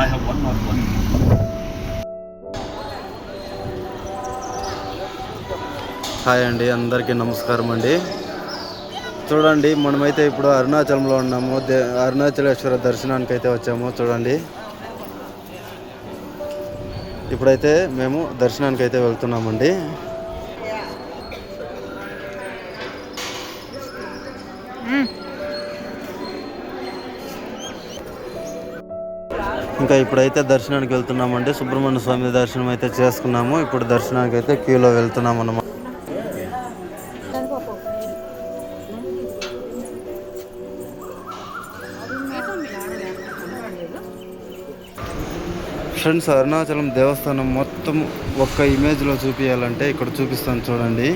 I have one more one. Hi అండి, అందరికీ నమస్కారం అండి. చూడండి, మనమైతే ఇప్పుడు అరుణాచలంలో ఉన్నాము. అరుణాచలేశ్వర దర్శనానికి అయితే వచ్చాము. చూడండి, ఇప్పుడైతే మేము దర్శనానికి అయితే వెళ్తున్నామండి. ఇంకా ఇప్పుడైతే దర్శనానికి వెళ్తున్నామండి. సుబ్రహ్మణ్య స్వామి దర్శనం అయితే చేసుకున్నాము. ఇప్పుడు దర్శనానికి అయితే క్యూలో వెళ్తున్నాం అన్నమాట. ఫ్రెండ్స్, అరుణాచలం దేవస్థానం మొత్తం ఒక్క ఇమేజ్లో చూపించాలంటే ఇక్కడ చూపిస్తాను. చూడండి,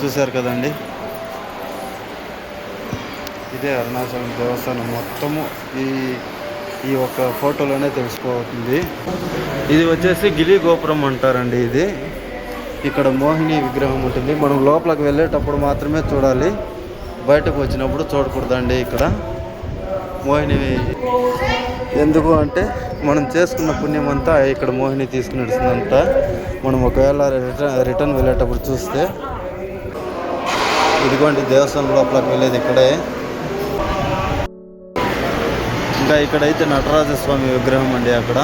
చూశారు కదండి, ఇదే అరుణాచలం దేవస్థానం మొత్తము ఈ ఒక్క ఫోటోలోనే తెలిసిపోతుంది. ఇది వచ్చేసి గిలి గోపురం అంటారండి. ఇది ఇక్కడ మోహిని విగ్రహం ఉంటుంది. మనం లోపలికి వెళ్ళేటప్పుడు మాత్రమే చూడాలి, బయటకు వచ్చినప్పుడు చూడకూడదండి. ఇక్కడ మోహిని ఎందుకు అంటే మనం చేసుకున్న పుణ్యం అంతా ఇక్కడ మోహిని తీసుకుని నడుస్తుందంట. మనం ఒకవేళ రిటర్న్ వెళ్ళేటప్పుడు చూస్తే, ఇదిగోండి దేవస్థానం లోపలికి వెళ్ళేది ఇక్కడే. ఇంకా ఇక్కడైతే నటరాజస్వామి విగ్రహం అండి. అక్కడ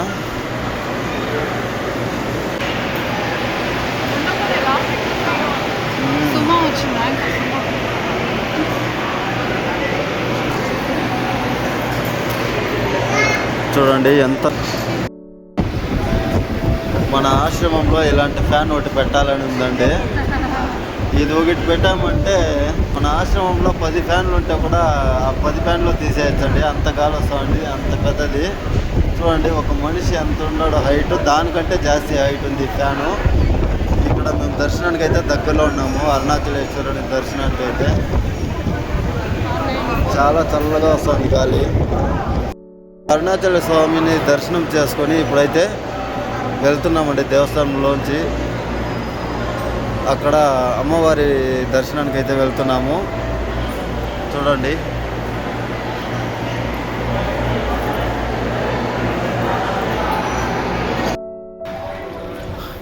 చూడండి, ఎంత మన ఆశ్రమంలో ఇలాంటి ఫ్యాన్ ఒకటి పెట్టాలని ఉందండి. ఇది ఒకటి పెట్టామంటే మన ఆశ్రమంలో 10 ఫ్యాన్లు ఉంటే కూడా ఆ 10 ఫ్యాన్లు తీసేయచ్చండి. అంత గాలి వస్తామండి, అంత పెద్దది. చూడండి, ఒక మనిషి ఎంత ఉన్నాడో హైట్, దానికంటే జాస్తి హైట్ ఉంది ఫ్యాను. ఇక్కడ మేము దర్శనానికి అయితే దగ్గరలో ఉన్నాము. అరుణాచలేశ్వరుని దర్శనానికి అయితే చాలా చల్లగా వస్తుంది గాలి. అరుణాచల స్వామిని దర్శనం చేసుకొని ఇప్పుడైతే వెళ్తున్నామండి దేవస్థానంలోంచి. అక్కడ అమ్మవారి దర్శనానికి అయితే వెళ్తున్నాము. చూడండి,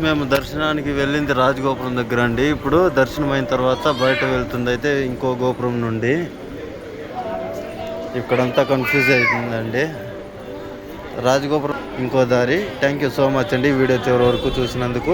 మేము దర్శనానికి వెళ్ళింది రాజగోపురం దగ్గర అండి. ఇప్పుడు దర్శనం అయిన తర్వాత బయట వెళ్తుంది అయితే ఇంకో గోపురం నుండి. ఇక్కడంతా కన్ఫ్యూజ్ అవుతుందండి. రాజగోపురం ఇంకో దారి. థ్యాంక్ యూ సో మచ్ అండి వీడియో చివరి వరకు చూసినందుకు.